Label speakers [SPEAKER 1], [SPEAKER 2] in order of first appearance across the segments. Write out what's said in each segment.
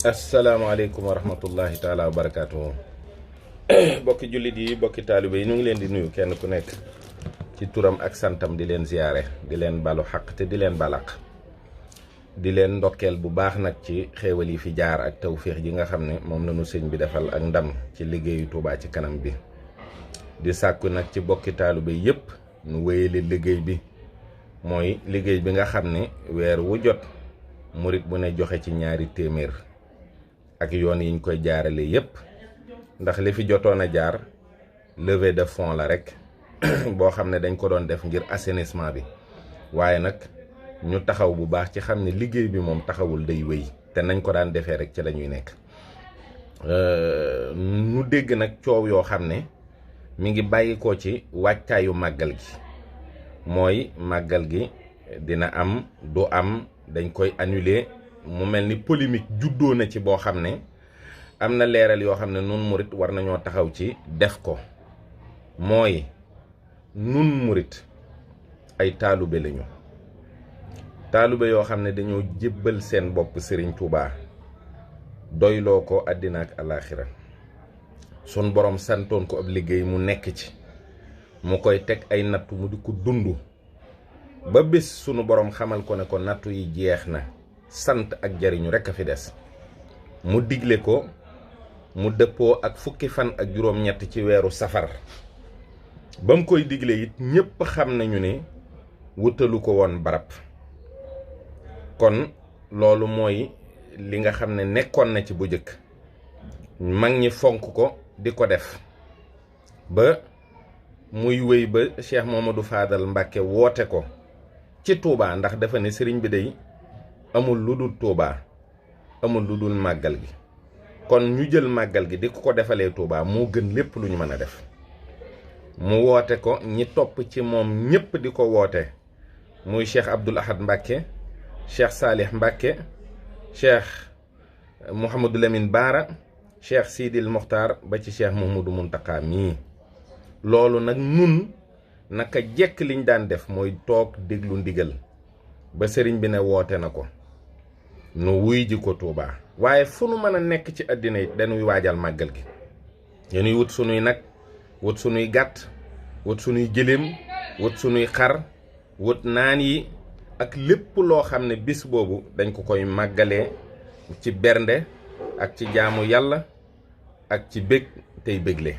[SPEAKER 1] asalaamaaleykum wa rahmatullahi taala wa barakaatuhu bokki jullit yi bokki taalibe yi ñu ngi leen di nuyu kenn ku nekk ci turam ak santam di leen ziyaare di leen balu xaq te di leen balaq di leen ndokkeel bu baax nag ci xéewal yi fi jaar ak tawféex ji nga xam ne moom la ñu sëñ bi defal ak ndam ci liggéeyu Touba ci kanam bi di sàkku nag ci bokki taalibe yépp nu wéyale liggéey bi mooy liggéey bi nga xam ne weer wu jot murit bu ne joxe ci ñaari téeméer ak yoon yiñ koy jaarale yépp ndax li fi jotoon a jaar levée de fonds la rek boo xam ne dañ ko doon def ngir assainissement bi waaye nag ñu taxaw bu baax ci xam ne liggéey bi moom taxawul day wéy te nañ ko daan defee rek ci la ñuy nekk nu dégg nag coow yoo xam ne mi ngi bàyyi ko ci wàccaayu màggal gi mooy màggal gi dina am du am dañ koy annuler mu mel ni polémique juddoo na ci boo xam ne am na leeral yoo xam ne nun murit war nañoo taxaw ci def ko mooy nun murit ay taalube lañu taalube yoo xam ne dañoo jébbal seen bopp Serigne Touba doyloo ko àddina ak alaaxira sun borom santoon ko ab liggéey mu nekk ci mu koy teg ay nattu mu di ko dund ba bés sunu borom xamal ko ne ko nattu yi jeex na sant ak jariñu rekk a fi des mu digle ko mu dëppoo ak fukki fan ak juróom-ñett ci weeru safar ba mu koy digle it ñépp xam nañu ne wutalu ko woon barab kon loolu mooy li nga xam ne nekkoon na ci bu jëkk mag ñi fonk ko di ko def ba muy wéy ba Cheikh Mamadou Fadal Mbàkke woote ko ci Touba ndax dafa ne sëriñ bi day amul lu dul Touba amul lu dul màggal gi kon ñu jël màggal gi di ko defalee Touba moo gën lépp lu ñu mën a def mu woote ko ñi topp ci moom ñépp di ko woote muy Cheikh Abdoul Ahad Mbàkke Cheikh Salih Mbàkke Cheikh Mouhamadou Lamine Baara Cheikh Sidil Mokhtar ba ci Cheikh Mouhamadou Muntaka mii loolu nag nun naka jekk liñ daan def mooy toog déglu ndigal ba sëriñ bi ne woote na ko nu wuy ji ko Touba waaye fu nu mën a nekk ci àddina yi dañuy waajal màggal gi dañuy wut sunuy nag wut sunuy gàtt wut sunuy gëléem wut sunuy xar wut naan yi ak lépp loo xam ne bis boobu dañ ko koy màggalee ci bernde ak ci jaamu yàlla ak ci bég tey bégle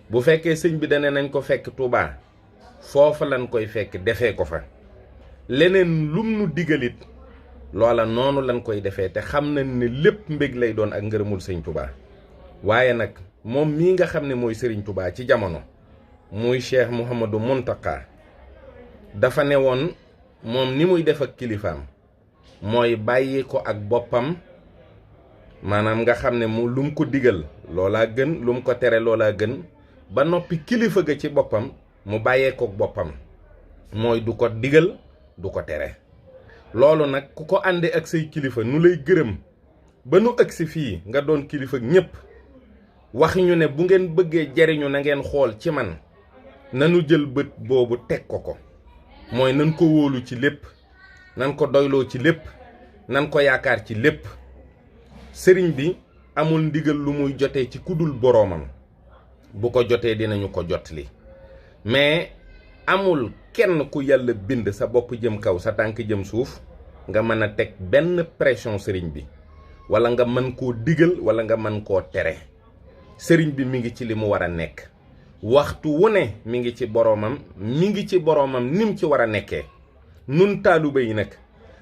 [SPEAKER 1] bu fekkee sëñ bi dane nañ ko fekk Touba foofa lañ koy fekk defee ko fa leneen lum nu digalit loola noonu lañ koy defee te xam nañ ne lépp mbég lay doon ak ngërëmul sëñ Touba waaye nag moom mii nga xam ne mooy sëriñ Touba ci jamono muy Cheikh Mouhamadou Muntaka dafa ne woon moom ni muy def ak kilifaam mooy bàyyi ko ak boppam maanaam nga xam ne mu lum ko digal loolaa gën lum ko tere loolaa gën ba noppi kilifa ga ci boppam mu bàyyee ko boppam mooy du ko digal du ko tere loolu nag ku ko àndee ak say kilifa nu lay gërëm ba nu agsi fii nga doon kilifa ñépp wax ñu ne bu ngeen bëggee jariñu na ngeen xool ci man nanu jël bët boobu teg ko mooy nan ko wóolu ci lépp nan ko doyloo ci lépp nan ko yaakaar ci lépp sëriñ bi amul ndigal lu muy jotee ci kudul boroomam bu ko jotee dinañu ko jotli mais amul kenn ku yàlla bind sa bopp jëm kaw sa tànk jëm suuf nga mën a teg benn pression sëriñ bi wala nga mën koo digal wala nga mën koo tere sëriñ bi mi ngi ci li mu war a nekk waxtu wu ne mi ngi ci boroomam nim ci war a nekkee nun taalibe yi nag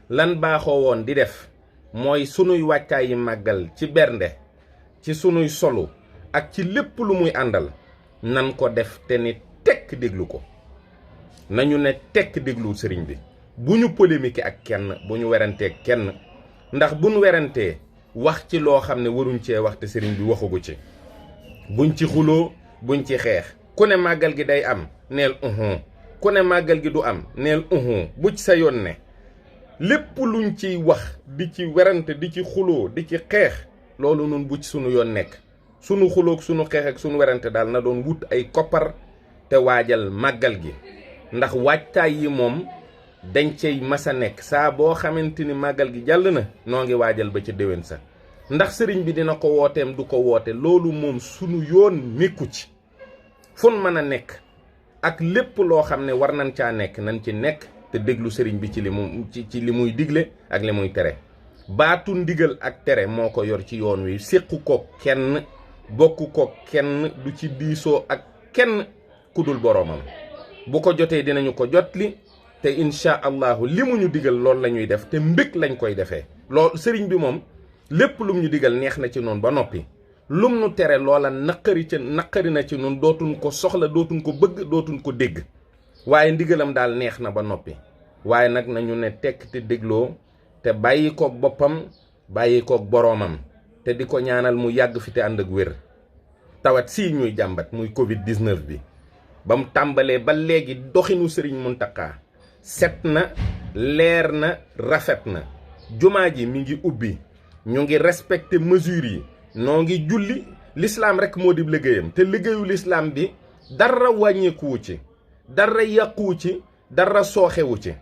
[SPEAKER 1] lan baaxoo woon di def mooy sunuy wàccaayi màggal ci bernde ci sunuy solu ak ci lépp lu muy àndal nan ko def te ni tekk déglu ko nañu ne tekk déglu sëriñ bi bu ñu polémique ak kenn bu ñu werantee kenn ndax bu ñu werantee wax ci loo xam ne waruñ cee wax te sëriñ bi waxugu ci buñ ci xuloo buñ ci xeex ku ne màggal gi day am neel ku ne màggal gi du am neel bu ci sa yoon ne lépp luñ ciy wax di ci werante di ci xuloo di ci xeex loolu nun bu ci sunu yoon nekk sunu xuloog sunu xeex ak sunu werante daal na doon wut ay koppar te waajal màggal gi ndax waajtaay yi moom dañ cay masa nekk saa boo xamante ni màggal gi jàll na noo ngi waajal ba ca déwén sa ndax sëriñ bi dina ko wooteem du ko woote loolu moom sunu yoon nekku ci fun mën a nekk ak lépp loo xam ne war nañ caa nekk nañ ci nekk te déglu sëriñ bi ci li muy digle ak li muy tere baatu ndigal ak tere moo ko yor ci yoon wi séqu ko kenn bokk ko kenn du ci diisoo ak kenn ku dul boroomam bu ko jotee dinañu ko jotli te incha allahu li mu ñu digal loolu la ñuy def te mbég lañ koy defee loolu sëriñ bi moom lépp lum ñu digal neex na ci noonu ba noppi lum nu tere loola naqari na ci noonu dootuñ ko soxla dootuñ ko bëgg dootuñ ko dégg waaye ndigalam daal neex na ba noppi waaye nag nañu ne tekk te dégloo te bàyyi koog boppam bàyyi koog boroomam te di ko ñaanal mu yàgg fi te ànd ak wér tawat sii ñuy jàmbat muy Covid 19 bi ba mu tàmbalee ba léegi doxinu sëriñ Muntaxa set na leer na rafet na jumaa ji mi ngi ubbi ñu ngi respecté mesures yi noo ngi julli l'islam rek moo di liggéeyam te liggéeyu l'islam bi dara wàññeekuwu ci dara yàquwu ci dara sooxewu ci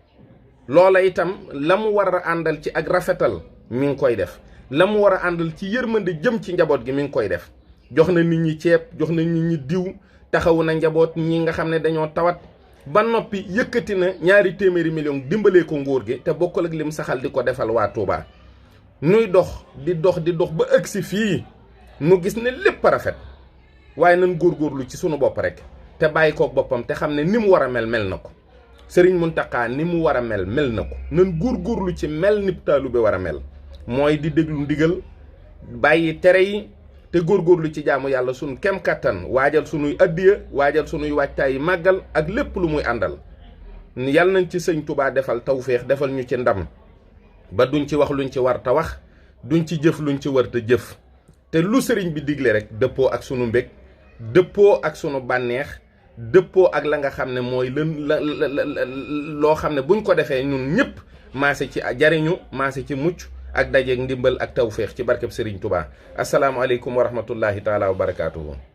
[SPEAKER 1] loola itam la mu war a àndal ci ak rafetal mi ngi koy def la mu war a àndal ci yërmande jëm ci njaboot gi mi ngi koy def jox na nit ñi ceeb jox na nit ñi diw taxawu na njaboot ñi nga xam ne dañoo tawat ba noppi yëkkati na 200 millions dimbalee ko nguur gi te bokkul ak lim saxal di ko defal waa Touba nuy dox di dox ba ëgsi fii nu gis ne lépp rafet waaye nan góorgóorlu ci sunu bopp rek te bàyyi kook boppam te xam ne ni mu war a mel na ko Sëriñ Muntaxa ni mu war a mel na ko nan góorgóorlu ci mel ni taalibe war a mel mooy di déglu ndigal bàyyi tere yi te góorgóorlu ci jaamu yàlla sunu kem kattan waajal sunuy addiya waajal sunuy waajtaayi màggal ak lépp lu muy àndal yàlla nañ ci sëñ Touba defal tawféex defal ñu ci ndam ba duñ ci wax luñ ci war ta wax duñ ci jëf luñ ci war ta jëf te lu sëriñ bi digle rek dëppoo ak sunu mbég dëppoo ak sunu bànneex dëppoo ak la nga xam ne mooy loo xam ne buñ ko defee ñun ñëpp maase ci jariñu maase ci mucc ak dajeeg ndimbal ak tawféex ci barkeb sëriñ Touba asalaamaaleykum wa rahmatullahi taala wa barakaatuhu